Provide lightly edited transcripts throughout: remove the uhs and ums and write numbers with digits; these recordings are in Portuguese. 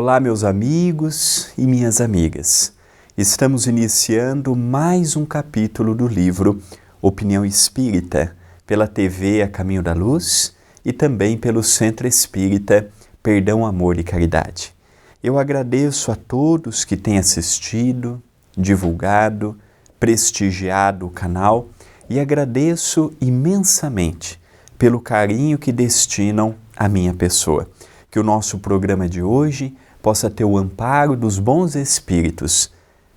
Olá, meus amigos e minhas amigas. Estamos iniciando mais um capítulo do livro Opinião Espírita, pela TV A Caminho da Luz e também pelo Centro Espírita Perdão, Amor e Caridade. Eu agradeço a todos que têm assistido, divulgado, prestigiado o canal e agradeço imensamente pelo carinho que destinam à minha pessoa. Que o nosso programa de hoje possa ter o amparo dos bons espíritos,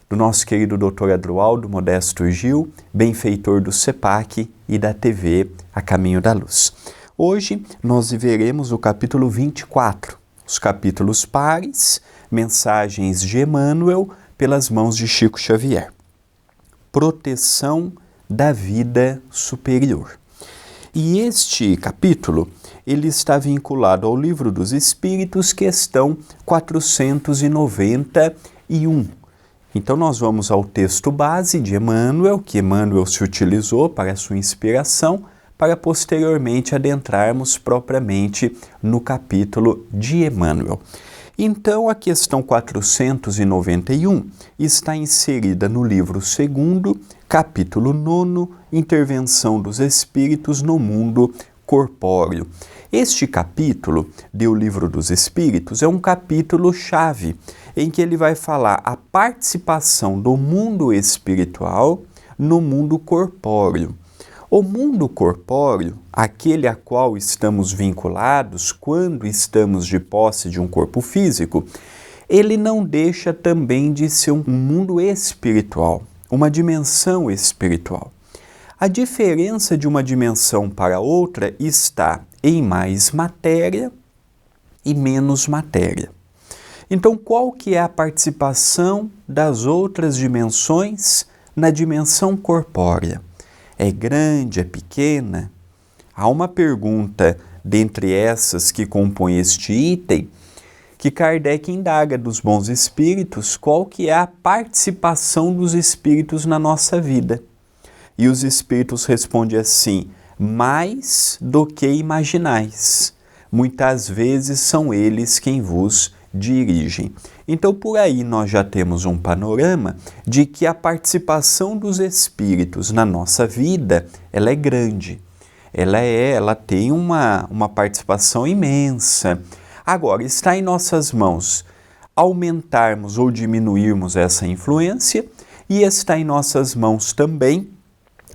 do nosso querido Dr. Adroaldo Modesto Gil, benfeitor do CEPAC e da TV A Caminho da Luz. Hoje nós veremos o capítulo 24, os capítulos pares, mensagens de Emmanuel pelas mãos de Chico Xavier. Proteção da vida superior. E este capítulo, ele está vinculado ao Livro dos Espíritos, questão 491. Então nós vamos ao texto base de Emmanuel, que Emmanuel se utilizou para a sua inspiração, para posteriormente adentrarmos propriamente no capítulo de Emmanuel. Então a questão 491 está inserida no livro 2º, capítulo 9, Intervenção dos Espíritos no Mundo Corpóreo. Este capítulo do Livro dos Espíritos é um capítulo-chave, em que ele vai falar a participação do mundo espiritual no mundo corpóreo. O mundo corpóreo, aquele a qual estamos vinculados quando estamos de posse de um corpo físico, ele não deixa também de ser um mundo espiritual, uma dimensão espiritual. A diferença de uma dimensão para outra está em mais matéria e menos matéria. Então, qual que é a participação das outras dimensões na dimensão corpórea? É grande, é pequena? Há uma pergunta dentre essas que compõem este item que Kardec indaga dos bons espíritos, qual que é a participação dos espíritos na nossa vida. E os espíritos respondem assim: mais do que imaginais. Muitas vezes são eles quem vos dirigem. Então, por aí nós já temos um panorama de que a participação dos espíritos na nossa vida, ela é grande. Ela tem uma participação imensa. Agora, está em nossas mãos aumentarmos ou diminuirmos essa influência, e está em nossas mãos também,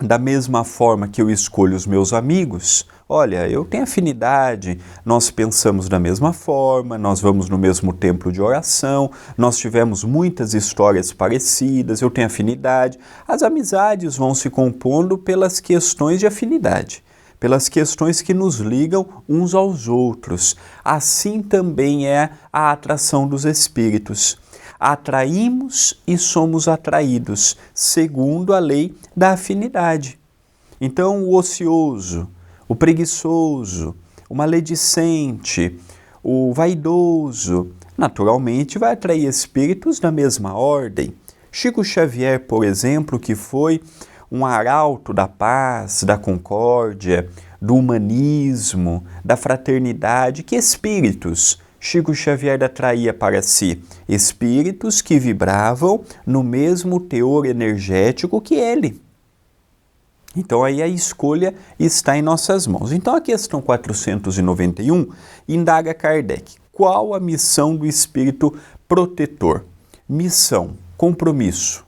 da mesma forma que eu escolho os meus amigos. Olha, eu tenho afinidade, nós pensamos da mesma forma, nós vamos no mesmo templo de oração, nós tivemos muitas histórias parecidas, eu tenho afinidade. As amizades vão se compondo pelas questões de afinidade, pelas questões que nos ligam uns aos outros. Assim também é a atração dos espíritos. Atraímos e somos atraídos, segundo a lei da afinidade. Então, o ocioso, o preguiçoso, o maledicente, o vaidoso, naturalmente vai atrair espíritos da mesma ordem. Chico Xavier, por exemplo, que foi um arauto da paz, da concórdia, do humanismo, da fraternidade, que espíritos Chico Xavier atraía para si? Espíritos que vibravam no mesmo teor energético que ele. Então aí a escolha está em nossas mãos. Então a questão 491 indaga Kardec: qual a missão do espírito protetor? Missão, compromisso.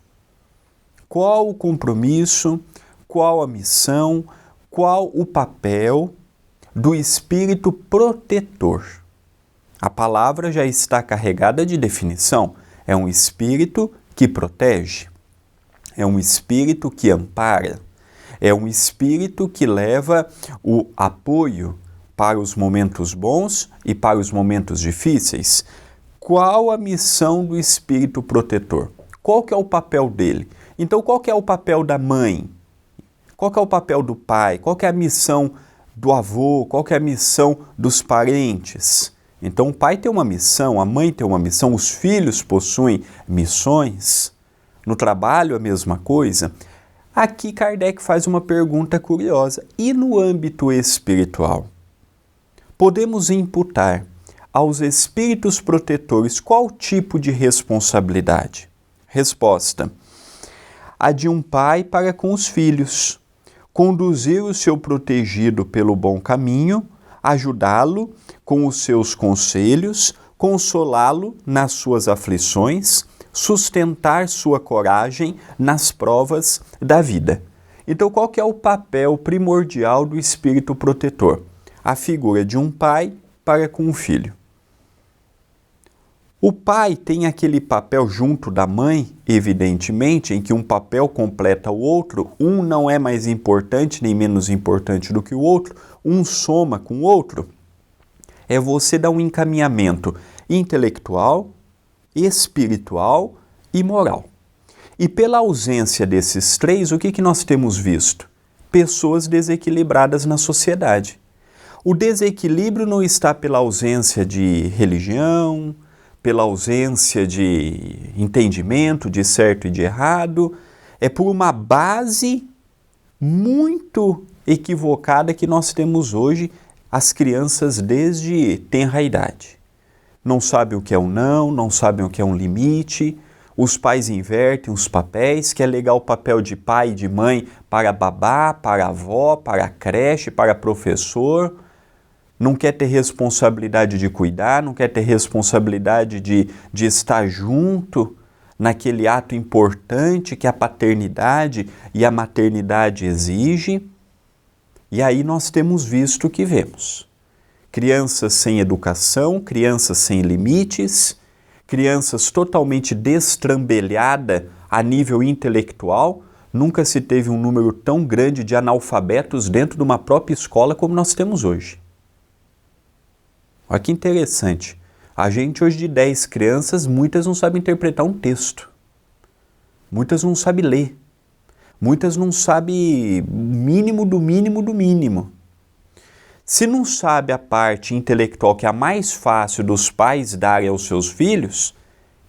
Qual o compromisso, qual a missão, qual o papel do espírito protetor? A palavra já está carregada de definição. É um espírito que protege, é um espírito que ampara, é um espírito que leva o apoio para os momentos bons e para os momentos difíceis. Qual a missão do espírito protetor? Qual que é o papel dele? Então, qual que é o papel da mãe? Qual que é o papel do pai? Qual que é a missão do avô? Qual que é a missão dos parentes? Então, o pai tem uma missão, a mãe tem uma missão, os filhos possuem missões. No trabalho, a mesma coisa. Aqui, Kardec faz uma pergunta curiosa. E no âmbito espiritual? Podemos imputar aos espíritos protetores qual tipo de responsabilidade? Resposta: a de um pai para com os filhos, conduzir o seu protegido pelo bom caminho, ajudá-lo com os seus conselhos, consolá-lo nas suas aflições, sustentar sua coragem nas provas da vida. Então, qual que é o papel primordial do espírito protetor? A figura de um pai para com o filho. O pai tem aquele papel junto da mãe, evidentemente, em que um papel completa o outro, um não é mais importante nem menos importante do que o outro, um soma com o outro. É você dar um encaminhamento intelectual, espiritual e moral. E pela ausência desses três, o que nós temos visto? Pessoas desequilibradas na sociedade. O desequilíbrio não está pela ausência de religião, pela ausência de entendimento de certo e de errado, é por uma base muito equivocada que nós temos hoje as crianças desde tenra idade. Não sabem o que é um não sabem o que é um limite, os pais invertem os papéis, quer legal o papel de pai e de mãe para babá, para avó, para creche, para professor, não quer ter responsabilidade de cuidar, não quer ter responsabilidade de estar junto naquele ato importante que a paternidade e a maternidade exige. E aí nós temos visto o que vemos. Crianças sem educação, crianças sem limites, crianças totalmente destrambelhadas a nível intelectual. Nunca se teve um número tão grande de analfabetos dentro de uma própria escola como nós temos hoje. Olha que interessante. A gente hoje de 10 crianças, muitas não sabem interpretar um texto. Muitas não sabem ler. Muitas não sabem o mínimo do mínimo do mínimo. Se não sabe a parte intelectual, que é a mais fácil dos pais darem aos seus filhos,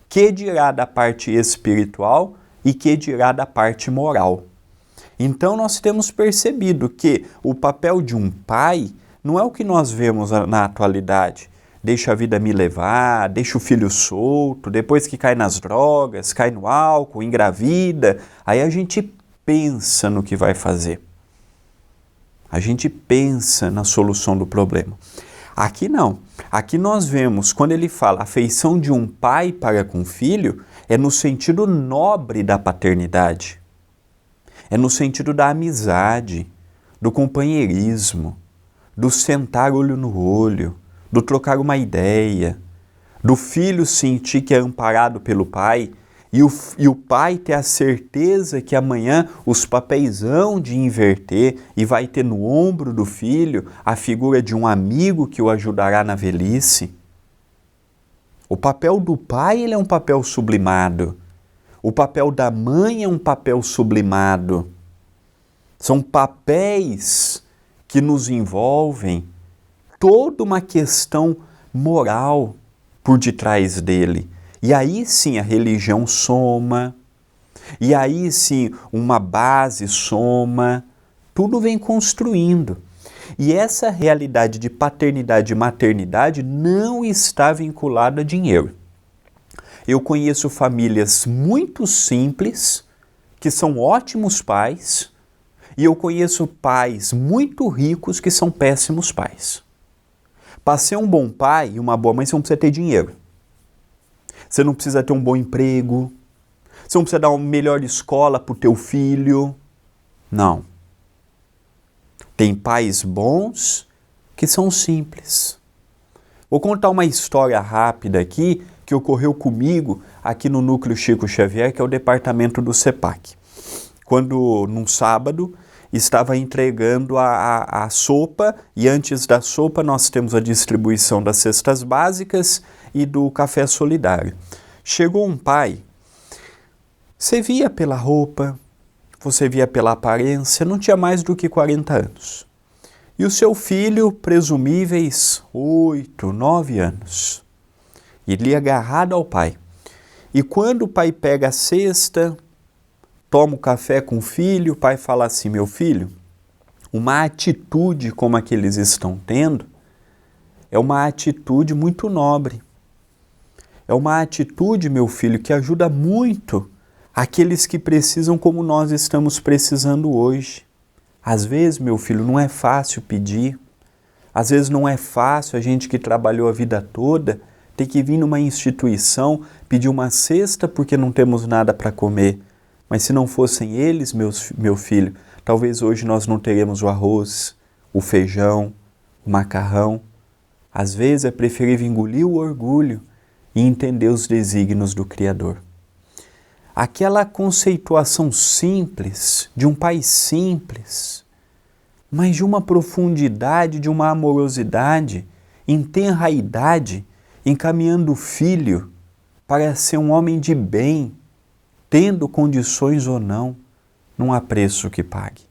que dirá da parte espiritual e que dirá da parte moral? Então nós temos percebido que o papel de um pai não é o que nós vemos na atualidade. Deixa a vida me levar, deixa o filho solto, depois que cai nas drogas, cai no álcool, engravida, aí a gente pensa no que vai fazer. A gente pensa na solução do problema. Aqui não. Aqui nós vemos, quando ele fala a afeição de um pai para com o filho, é no sentido nobre da paternidade. É no sentido da amizade, do companheirismo, do sentar olho no olho, do trocar uma ideia, do filho sentir que é amparado pelo pai e o pai ter a certeza que amanhã os papéis hão de inverter e vai ter no ombro do filho a figura de um amigo que o ajudará na velhice. O papel do pai ele é um papel sublimado. O papel da mãe é um papel sublimado. São papéis que nos envolvem, toda uma questão moral por detrás dele. E aí sim a religião soma, e aí sim uma base soma, tudo vem construindo. E essa realidade de paternidade e maternidade não está vinculada a dinheiro. Eu conheço famílias muito simples, que são ótimos pais, e eu conheço pais muito ricos que são péssimos pais. Para ser um bom pai e uma boa mãe, você não precisa ter dinheiro. Você não precisa ter um bom emprego. Você não precisa dar uma melhor escola para o teu filho. Não. Tem pais bons que são simples. Vou contar uma história rápida aqui que ocorreu comigo aqui no Núcleo Chico Xavier, que é o departamento do CEPAC. Quando, num sábado, estava entregando a sopa, e antes da sopa nós temos a distribuição das cestas básicas e do café solidário. Chegou um pai, você via pela roupa, você via pela aparência, não tinha mais do que 40 anos. E o seu filho, presumíveis 8, 9 anos. Ele agarrado ao pai. E quando o pai pega a cesta, toma o café com o filho, o pai fala assim, meu filho, uma atitude como a que eles estão tendo é uma atitude muito nobre. É uma atitude, meu filho, que ajuda muito aqueles que precisam como nós estamos precisando hoje. Às vezes, meu filho, não é fácil pedir. Às vezes não é fácil a gente que trabalhou a vida toda ter que vir numa instituição pedir uma cesta porque não temos nada para comer. Mas se não fossem eles, meu filho, talvez hoje nós não teremos o arroz, o feijão, o macarrão. Às vezes é preferível engolir o orgulho e entender os desígnios do Criador. Aquela conceituação simples, de um pai simples, mas de uma profundidade, de uma amorosidade, em tenra idade, encaminhando o filho para ser um homem de bem, tendo condições ou não, não há preço que pague.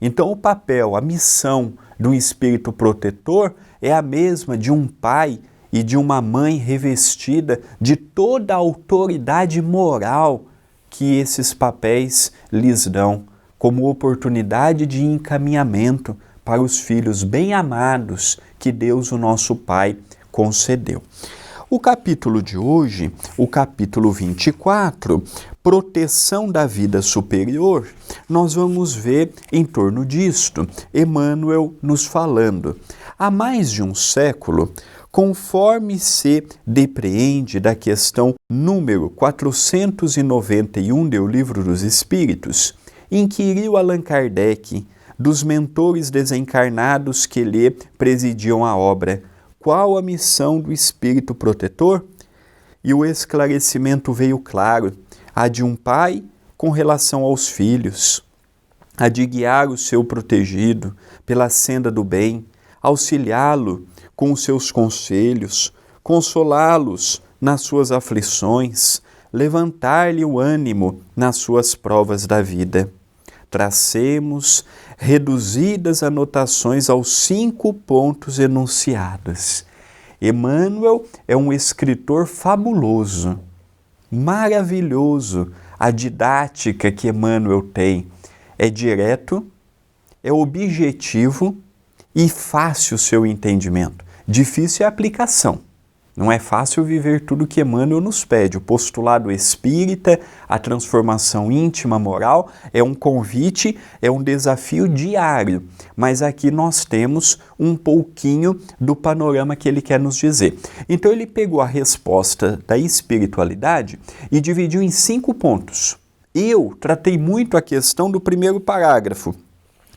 Então o papel, a missão do espírito protetor é a mesma de um pai e de uma mãe revestida de toda a autoridade moral que esses papéis lhes dão, como oportunidade de encaminhamento para os filhos bem amados que Deus, o nosso Pai, concedeu. O capítulo de hoje, o capítulo 24, proteção da vida superior, nós vamos ver em torno disto, Emmanuel nos falando. Há mais de um século, conforme se depreende da questão número 491 do Livro dos Espíritos, inquiriu Allan Kardec dos mentores desencarnados que lhe presidiam a obra, qual a missão do espírito protetor? E o esclarecimento veio claro, a de um pai com relação aos filhos, a de guiar o seu protegido pela senda do bem, auxiliá-lo com os seus conselhos, consolá-los nas suas aflições, levantar-lhe o ânimo nas suas provas da vida. Tracemos reduzidas anotações aos 5 pontos enunciados. Emmanuel é um escritor fabuloso, maravilhoso. A didática que Emmanuel tem é direto, é objetivo e fácil o seu entendimento. Difícil é a aplicação. Não é fácil viver tudo que Emmanuel nos pede. O postulado espírita, a transformação íntima, moral, é um convite, é um desafio diário. Mas aqui nós temos um pouquinho do panorama que ele quer nos dizer. Então ele pegou a resposta da espiritualidade e dividiu em 5 pontos. Eu tratei muito a questão do primeiro parágrafo,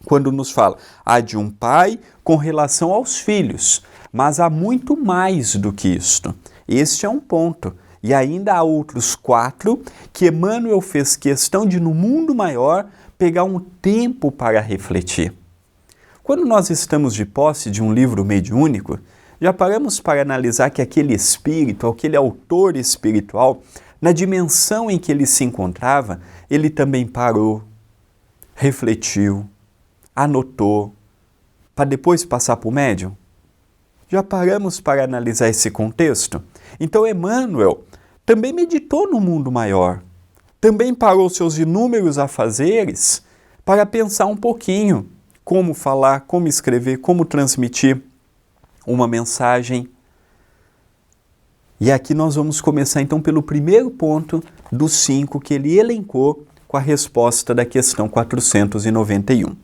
quando nos fala a de um pai com relação aos filhos. Mas há muito mais do que isto. Este é um ponto. E ainda há outros 4 que Emmanuel fez questão de, no mundo maior, pegar um tempo para refletir. Quando nós estamos de posse de um livro mediúnico, já paramos para analisar que aquele espírito, aquele autor espiritual, na dimensão em que ele se encontrava, ele também parou, refletiu, anotou, para depois passar para o médium? Já paramos para analisar esse contexto? Então Emmanuel também meditou no mundo maior, também parou seus inúmeros afazeres para pensar um pouquinho como falar, como escrever, como transmitir uma mensagem. E aqui nós vamos começar então pelo primeiro ponto dos 5 que ele elencou com a resposta da questão 491.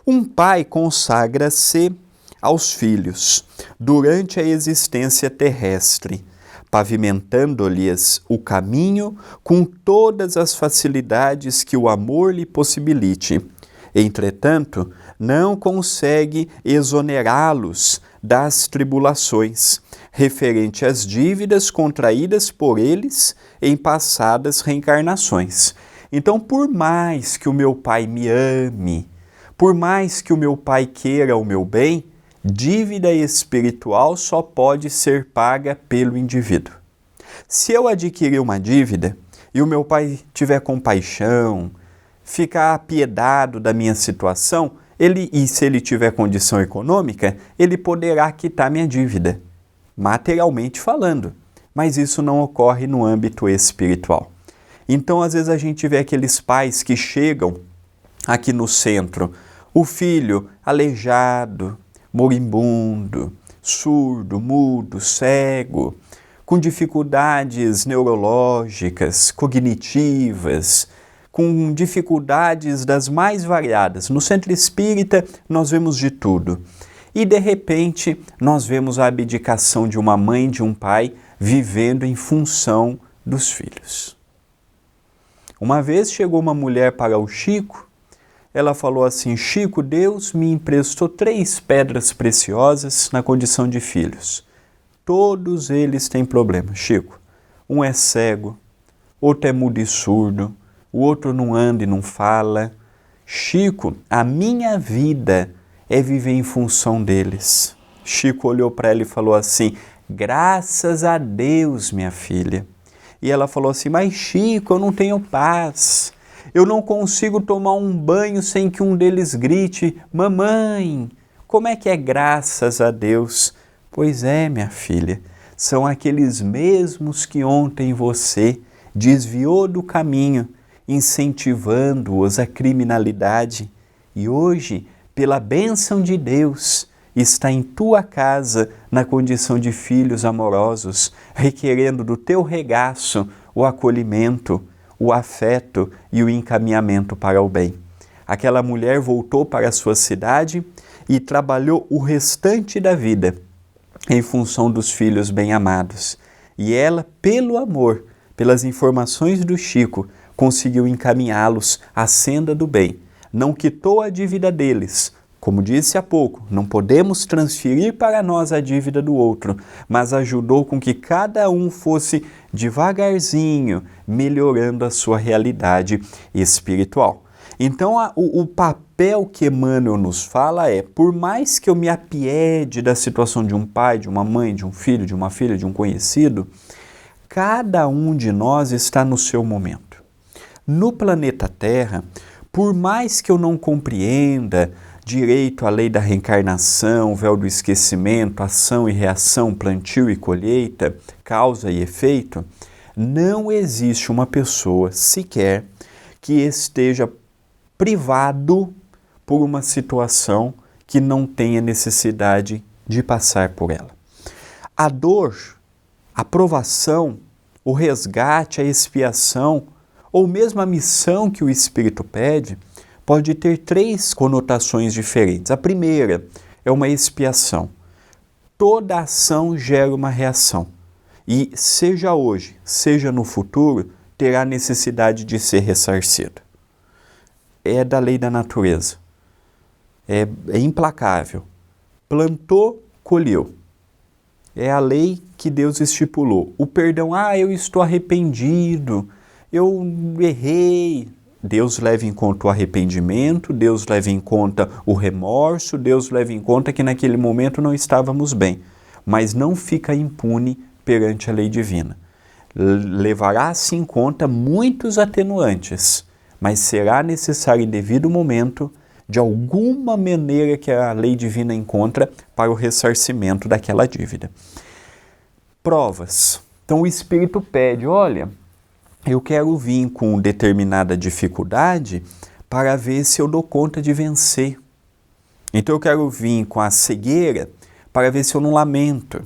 Um pai consagra-se aos filhos durante a existência terrestre, pavimentando-lhes o caminho com todas as facilidades que o amor lhe possibilite. Entretanto, não consegue exonerá-los das tribulações, referente às dívidas contraídas por eles em passadas reencarnações. Então, por mais que o meu pai me ame, por mais que o meu pai queira o meu bem, dívida espiritual só pode ser paga pelo indivíduo. Se eu adquirir uma dívida e o meu pai tiver compaixão, ficar apiedado da minha situação, e se ele tiver condição econômica, ele poderá quitar minha dívida, materialmente falando. Mas isso não ocorre no âmbito espiritual. Então, às vezes, a gente vê aqueles pais que chegam aqui no centro, o filho aleijado, moribundo, surdo, mudo, cego, com dificuldades neurológicas, cognitivas, com dificuldades das mais variadas. No centro espírita nós vemos de tudo. E de repente nós vemos a abdicação de uma mãe e de um pai vivendo em função dos filhos. Uma vez chegou uma mulher para o Chico, ela falou assim: Chico, Deus me emprestou 3 pedras preciosas na condição de filhos. Todos eles têm problema, Chico. Um é cego, outro é mudo e surdo, o outro não anda e não fala. Chico, a minha vida é viver em função deles. Chico olhou para ela e falou assim: graças a Deus, minha filha. E ela falou assim: mas Chico, eu não tenho paz. Eu não consigo tomar um banho sem que um deles grite: mamãe. Como é que é graças a Deus? Pois é, minha filha, são aqueles mesmos que ontem você desviou do caminho, incentivando-os à criminalidade. E hoje, pela bênção de Deus, está em tua casa na condição de filhos amorosos, requerendo do teu regaço o acolhimento, o afeto e o encaminhamento para o bem. Aquela mulher voltou para a sua cidade e trabalhou o restante da vida em função dos filhos bem-amados. E ela, pelo amor, pelas informações do Chico, conseguiu encaminhá-los à senda do bem. Não quitou a dívida deles. Como disse há pouco, não podemos transferir para nós a dívida do outro, mas ajudou com que cada um fosse devagarzinho melhorando a sua realidade espiritual. Então, o papel que Emmanuel nos fala é: por mais que eu me apiede da situação de um pai, de uma mãe, de um filho, de uma filha, de um conhecido, cada um de nós está no seu momento. No planeta Terra, por mais que eu não compreenda direito a lei da reencarnação, véu do esquecimento, ação e reação, plantio e colheita, causa e efeito, não existe uma pessoa sequer que esteja privado por uma situação que não tenha necessidade de passar por ela. A dor, a provação, o resgate, a expiação, ou mesmo a missão que o Espírito pede, pode ter 3 conotações diferentes. A primeira é uma expiação. Toda ação gera uma reação. E seja hoje, seja no futuro, terá necessidade de ser ressarcido. É da lei da natureza. É implacável. Plantou, colheu. É a lei que Deus estipulou. O perdão: eu estou arrependido, eu errei. Deus leva em conta o arrependimento, Deus leva em conta o remorso, Deus leva em conta que naquele momento não estávamos bem, mas não fica impune perante a lei divina. Levará-se em conta muitos atenuantes, mas será necessário em devido momento, de alguma maneira que a lei divina encontra, para o ressarcimento daquela dívida. Provas. Então o Espírito pede: olha, eu quero vir com determinada dificuldade para ver se eu dou conta de vencer. Então eu quero vir com a cegueira para ver se eu não lamento.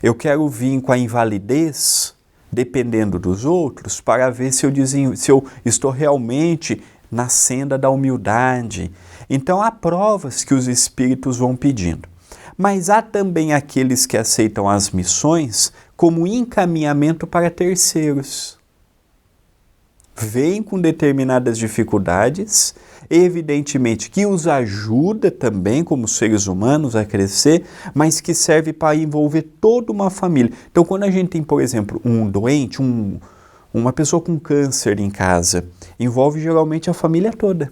Eu quero vir com a invalidez, dependendo dos outros, para ver se eu estou realmente na senda da humildade. Então há provas que os espíritos vão pedindo. Mas há também aqueles que aceitam as missões como encaminhamento para terceiros. Vêm com determinadas dificuldades, evidentemente que os ajuda também como seres humanos a crescer, mas que serve para envolver toda uma família. Então, quando a gente tem, por exemplo, um doente, uma pessoa com câncer em casa, envolve geralmente a família toda.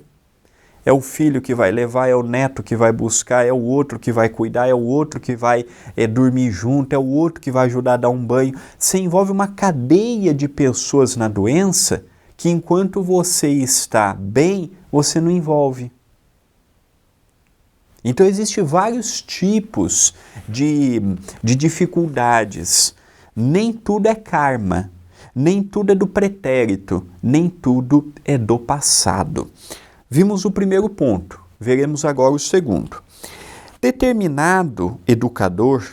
É o filho que vai levar, é o neto que vai buscar, é o outro que vai cuidar, é o outro que vai dormir junto, é o outro que vai ajudar a dar um banho. Você envolve uma cadeia de pessoas na doença que enquanto você está bem, você não envolve. Então existem vários tipos de dificuldades. Nem tudo é karma, nem tudo é do pretérito, nem tudo é do passado. Vimos o primeiro ponto, veremos agora o segundo. Determinado educador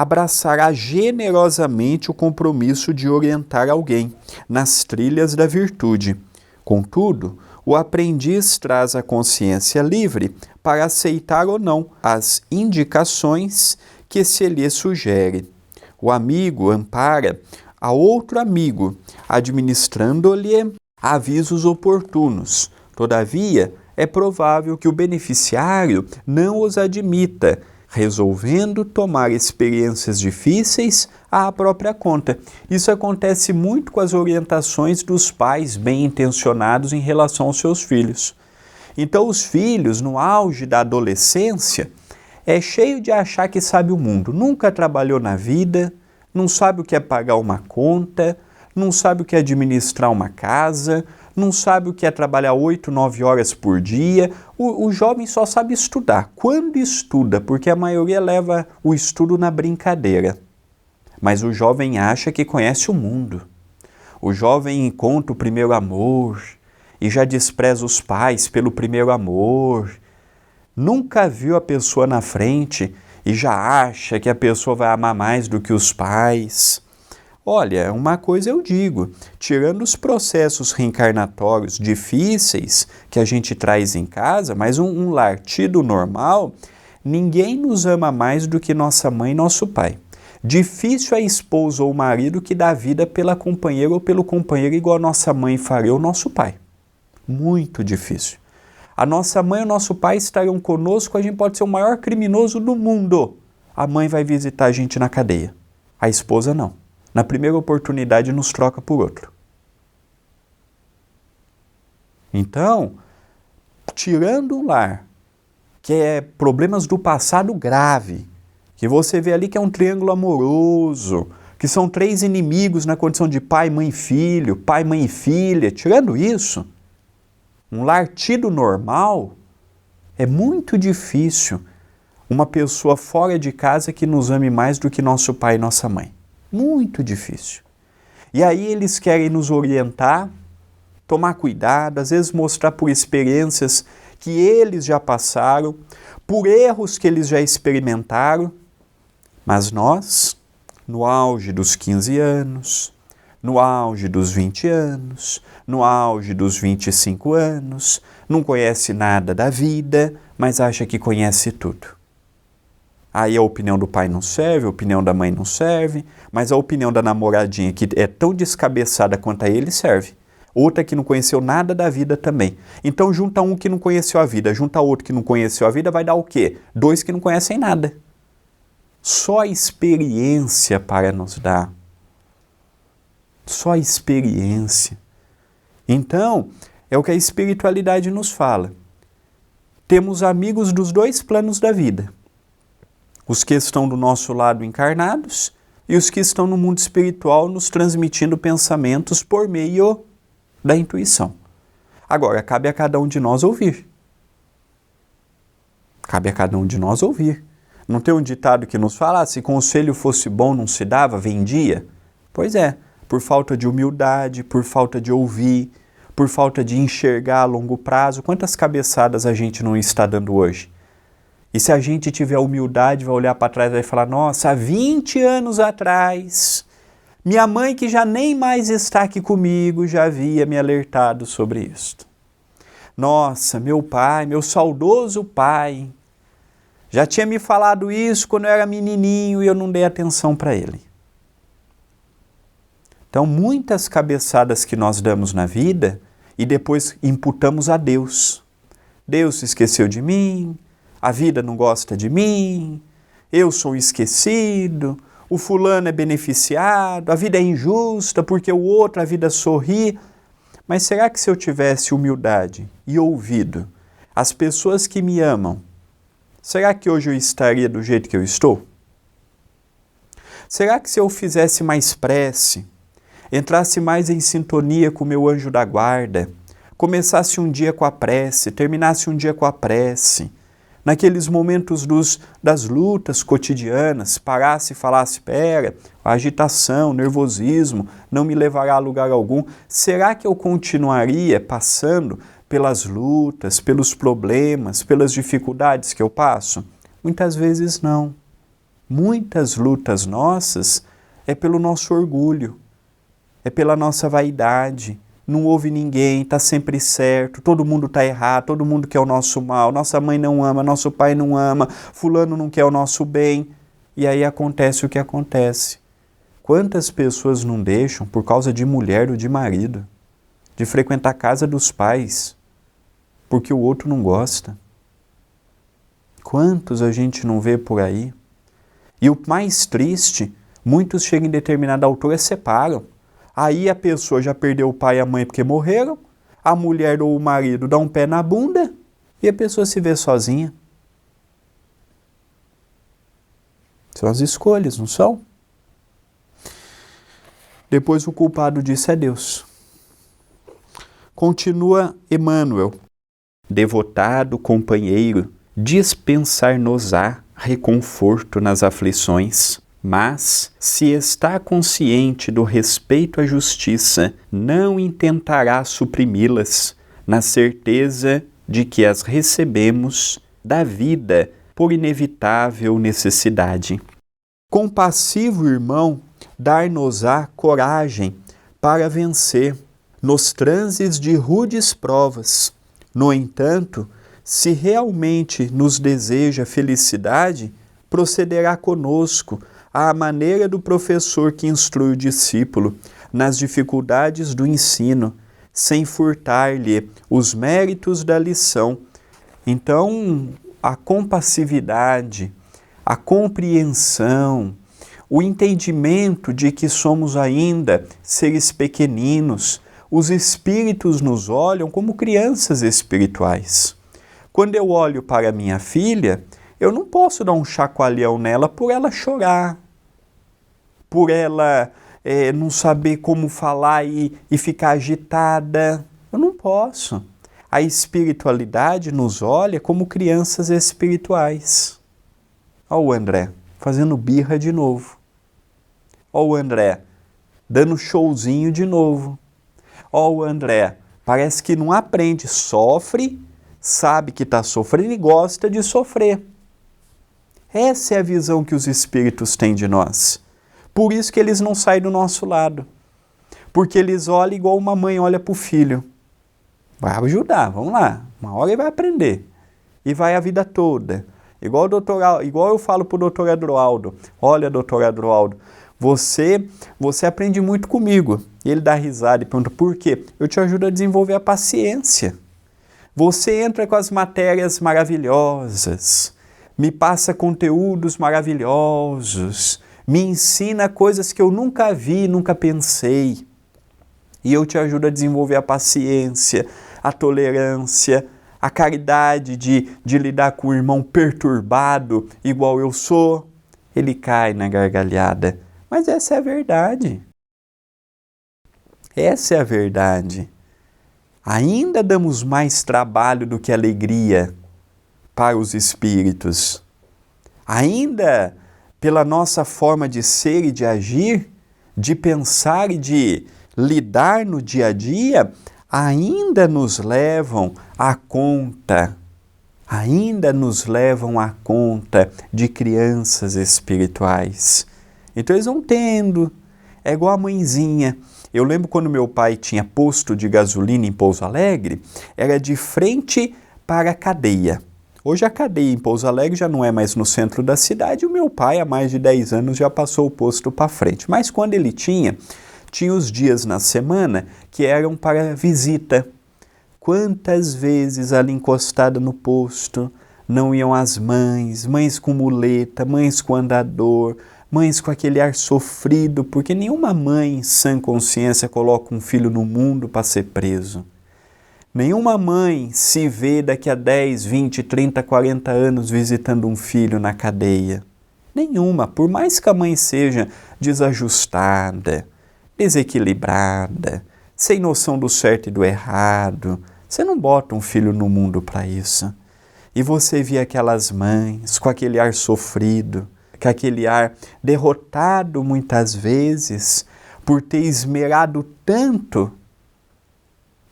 abraçará generosamente o compromisso de orientar alguém nas trilhas da virtude. Contudo, o aprendiz traz a consciência livre para aceitar ou não as indicações que se lhe sugere. O amigo ampara a outro amigo, administrando-lhe avisos oportunos. Todavia, é provável que o beneficiário não os admita, resolvendo tomar experiências difíceis à própria conta. Isso acontece muito com as orientações dos pais bem intencionados em relação aos seus filhos. Então, os filhos, no auge da adolescência, é cheio de achar que sabe o mundo. Nunca trabalhou na vida, não sabe o que é pagar uma conta, não sabe o que é administrar uma casa, não sabe o que é trabalhar 8, 9 horas por dia. O jovem só sabe estudar. Quando estuda, porque a maioria leva o estudo na brincadeira. Mas o jovem acha que conhece o mundo. O jovem encontra o primeiro amor e já despreza os pais pelo primeiro amor. Nunca viu a pessoa na frente e já acha que a pessoa vai amar mais do que os pais. Olha, uma coisa eu digo, tirando os processos reencarnatórios difíceis que a gente traz em casa, mas um lar tido normal, ninguém nos ama mais do que nossa mãe e nosso pai. Difícil é a esposa ou o marido que dá vida pela companheira ou pelo companheiro igual a nossa mãe faria ou nosso pai. Muito difícil. A nossa mãe e o nosso pai estarão conosco, a gente pode ser o maior criminoso do mundo. A mãe vai visitar a gente na cadeia. A esposa não. Na primeira oportunidade nos troca por outro. Então, tirando um lar, que é problemas do passado grave, que você vê ali que é um triângulo amoroso, que são 3 inimigos na condição de pai, mãe, filho, pai, mãe e filha, tirando isso, um lar tido normal, é muito difícil uma pessoa fora de casa que nos ame mais do que nosso pai e nossa mãe. Muito difícil. E aí eles querem nos orientar, tomar cuidado, às vezes mostrar por experiências que eles já passaram, por erros que eles já experimentaram, mas nós, no auge dos 15 anos, no auge dos 20 anos, no auge dos 25 anos, não conhece nada da vida, mas acha que conhece tudo. Aí a opinião do pai não serve, a opinião da mãe não serve, mas a opinião da namoradinha, que é tão descabeçada quanto a ele, serve. Outra que não conheceu nada da vida também. Então junta um que não conheceu a vida, junta outro que não conheceu a vida, vai dar o quê? 2 que não conhecem nada. Só a experiência para nos dar. Só a experiência. Então, é o que a espiritualidade nos fala. Temos amigos dos 2 planos da vida. Os que estão do nosso lado encarnados e os que estão no mundo espiritual nos transmitindo pensamentos por meio da intuição. Agora, cabe a cada um de nós ouvir. Cabe a cada um de nós ouvir. Não tem um ditado que nos fala, se conselho fosse bom não se dava, vendia? Pois é, por falta de humildade, por falta de ouvir, por falta de enxergar a longo prazo. Quantas cabeçadas a gente não está dando hoje? E se a gente tiver humildade, vai olhar para trás e vai falar, nossa, há 20 anos atrás, minha mãe, que já nem mais está aqui comigo, já havia me alertado sobre isto. Nossa, meu pai, meu saudoso pai, já tinha me falado isso quando eu era menininho e eu não dei atenção para ele. Então, muitas cabeçadas que nós damos na vida e depois imputamos a Deus. Deus se esqueceu de mim, a vida não gosta de mim, eu sou esquecido, o fulano é beneficiado, a vida é injusta porque o outro, a vida sorri. Mas será que se eu tivesse humildade e ouvido as pessoas que me amam, será que hoje eu estaria do jeito que eu estou? Será que se eu fizesse mais prece, entrasse mais em sintonia com o meu anjo da guarda, começasse um dia com a prece, terminasse um dia com a prece, naqueles momentos das lutas cotidianas, parasse e falasse, espera, a agitação, o nervosismo não me levará a lugar algum, será que eu continuaria passando pelas lutas, pelos problemas, pelas dificuldades que eu passo? Muitas vezes não. muitas lutas nossas é pelo nosso orgulho, é pela nossa vaidade. Não ouve ninguém, está sempre certo, todo mundo está errado, todo mundo quer o nosso mal, nossa mãe não ama, nosso pai não ama, fulano não quer o nosso bem. E aí acontece o que acontece. Quantas pessoas não deixam, por causa de mulher ou de marido, de frequentar a casa dos pais, porque o outro não gosta? Quantos a gente não vê por aí? E o mais triste, muitos chegam em determinada altura e separam. Aí a pessoa já perdeu o pai e a mãe porque morreram, a mulher ou o marido dá um pé na bunda e a pessoa se vê sozinha. São as escolhas, não são? Depois o culpado disso é Deus. Continua Emmanuel. Devotado companheiro, dispensar-nos-á reconforto nas aflições, mas, se está consciente do respeito à justiça, não intentará suprimi-las, na certeza de que as recebemos da vida por inevitável necessidade. Compassivo irmão, dar-nos-á coragem para vencer nos transes de rudes provas. No entanto, se realmente nos deseja felicidade, procederá conosco à maneira do professor que instrui o discípulo nas dificuldades do ensino, sem furtar-lhe os méritos da lição. Então, a compassividade, a compreensão, o entendimento de que somos ainda seres pequeninos, os espíritos nos olham como crianças espirituais. Quando eu olho para minha filha, eu não posso dar um chacoalhão nela por ela chorar, por ela não saber como falar e ficar agitada. Eu não posso. A espiritualidade nos olha como crianças espirituais. Olha o André fazendo birra de novo. Olha o André dando showzinho de novo. Olha o André, parece que não aprende, sofre, sabe que está sofrendo e gosta de sofrer. Essa é a visão que os espíritos têm de nós. Por isso que eles não saem do nosso lado. Porque eles olham igual uma mãe olha para o filho. Vai ajudar, vamos lá. Uma hora ele vai aprender. E vai a vida toda. Igual eu falo para o doutor Adroaldo. Olha, doutor Adroaldo, você aprende muito comigo. E ele dá risada e pergunta, por quê? Eu te ajudo a desenvolver a paciência. Você entra com as matérias maravilhosas, me passa conteúdos maravilhosos, me ensina coisas que eu nunca vi, nunca pensei. E eu te ajudo a desenvolver a paciência, a tolerância, a caridade de lidar com o irmão perturbado, igual eu sou. Ele cai na gargalhada. Mas essa é a verdade. Essa é a verdade. Ainda damos mais trabalho do que alegria para os espíritos. Ainda, pela nossa forma de ser e de agir, de pensar e de lidar no dia a dia, ainda nos levam à conta. Ainda nos levam à conta de crianças espirituais. Então eles vão tendo. É igual a mãezinha. Eu lembro quando meu pai tinha posto de gasolina em Pouso Alegre, era de frente para a cadeia. Hoje a cadeia em Pouso Alegre já não é mais no centro da cidade, e o meu pai há mais de 10 anos já passou o posto para frente. Mas quando ele tinha os dias na semana que eram para visita. Quantas vezes ali encostada no posto não iam as mães, mães com muleta, mães com andador, mães com aquele ar sofrido, porque nenhuma mãe em sã consciência coloca um filho no mundo para ser preso. Nenhuma mãe se vê daqui a 10, 20, 30, 40 anos visitando um filho na cadeia. Nenhuma, por mais que a mãe seja desajustada, desequilibrada, sem noção do certo e do errado, você não bota um filho no mundo para isso. E você vê aquelas mães com aquele ar sofrido, com aquele ar derrotado muitas vezes, por ter esmerado tanto,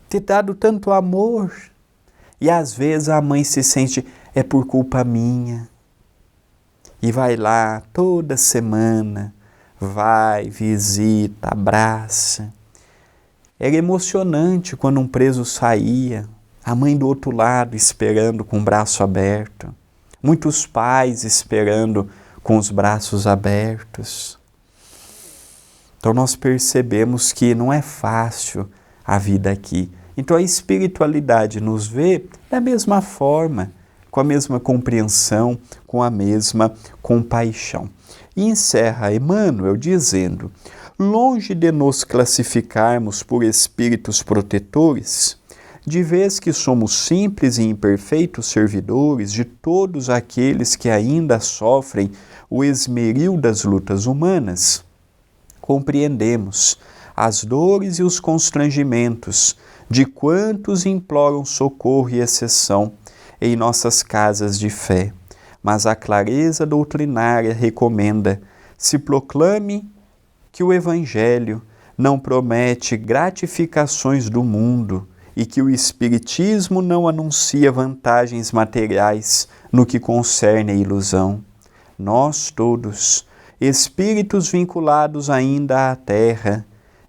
ter dado tanto amor. E às vezes a mãe se sente, é por culpa minha. e vai lá toda semana, vai, visita, abraça. Era emocionante quando um preso saía, a mãe do outro lado esperando com o braço aberto, muitos pais esperando com os braços abertos. Então nós percebemos que não é fácil a vida aqui. Então a espiritualidade nos vê da mesma forma, com a mesma compreensão, com a mesma compaixão. E encerra Emmanuel dizendo: longe de nos classificarmos por espíritos protetores, de vez que somos simples e imperfeitos servidores de todos aqueles que ainda sofrem o esmeril das lutas humanas, compreendemos as dores e os constrangimentos de quantos imploram socorro e exceção em nossas casas de fé, mas a clareza doutrinária recomenda se proclame que o Evangelho não promete gratificações do mundo e que o Espiritismo não anuncia vantagens materiais no que concerne a ilusão. Nós todos, espíritos vinculados ainda à terra,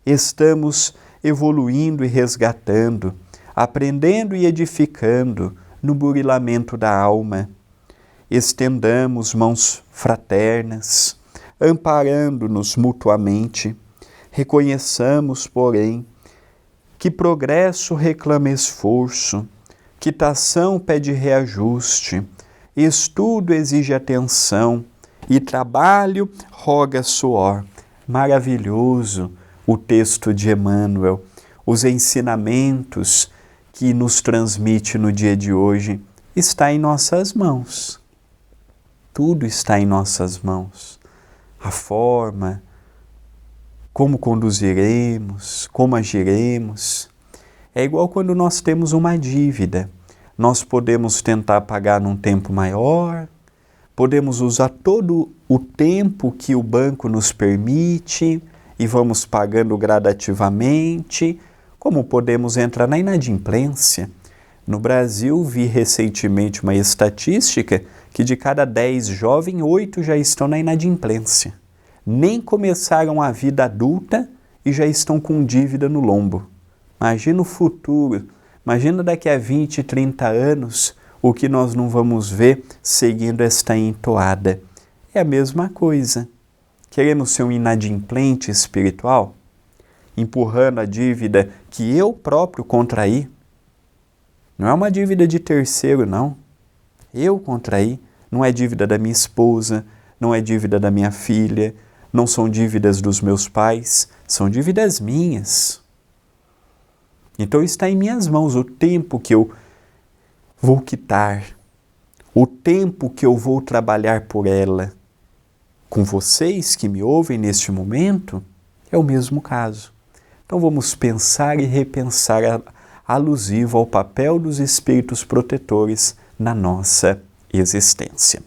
estamos evoluindo e resgatando, aprendendo e edificando no burilamento da alma. Estendamos mãos fraternas, amparando-nos mutuamente. Reconheçamos, porém, que progresso reclama esforço, quitação pede reajuste, estudo exige atenção e trabalho roga suor. Maravilhoso o texto de Emmanuel, os ensinamentos que nos transmite no dia de hoje, está em nossas mãos. Tudo está em nossas mãos. A forma, como conduziremos, como agiremos. É igual quando nós temos uma dívida. Nós podemos tentar pagar num tempo maior, podemos usar todo o tempo que o banco nos permite e vamos pagando gradativamente, como podemos entrar na inadimplência. No Brasil, vi recentemente uma estatística que de cada 10 jovens, 8 já estão na inadimplência. Nem começaram a vida adulta e já estão com dívida no lombo. Imagina o futuro, imagina daqui a 20, 30 anos o que nós não vamos ver seguindo esta entoada. É a mesma coisa. Queremos ser um inadimplente espiritual? Empurrando a dívida que eu próprio contraí? Não é uma dívida de terceiro, não. Eu contraí. Não é dívida da minha esposa, não é dívida da minha filha, não são dívidas dos meus pais, são dívidas minhas. Então está em minhas mãos o tempo que eu vou quitar, o tempo que eu vou trabalhar por ela. Com vocês que me ouvem neste momento, é o mesmo caso. Então vamos pensar e repensar alusivo ao papel dos espíritos protetores na nossa existência.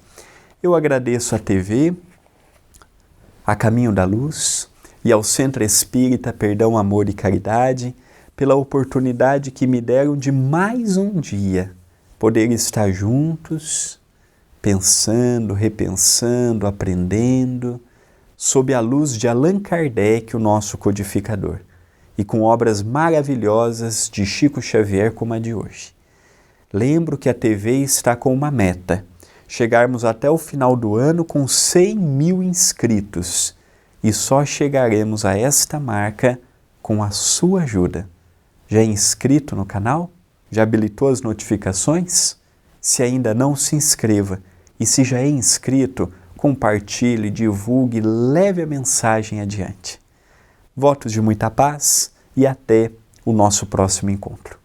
Eu agradeço à TV, a Caminho da Luz e ao Centro Espírita Perdão, Amor e Caridade pela oportunidade que me deram de mais um dia poder estar juntos, pensando, repensando, aprendendo, sob a luz de Allan Kardec, o nosso codificador, e com obras maravilhosas de Chico Xavier como a de hoje. Lembro que a TV está com uma meta, chegarmos até o final do ano com 100 mil inscritos, e só chegaremos a esta marca com a sua ajuda. Já é inscrito no canal? Já habilitou as notificações? Se ainda não, se inscreva. E se já é inscrito, compartilhe, divulgue, leve a mensagem adiante. Votos de muita paz e até o nosso próximo encontro.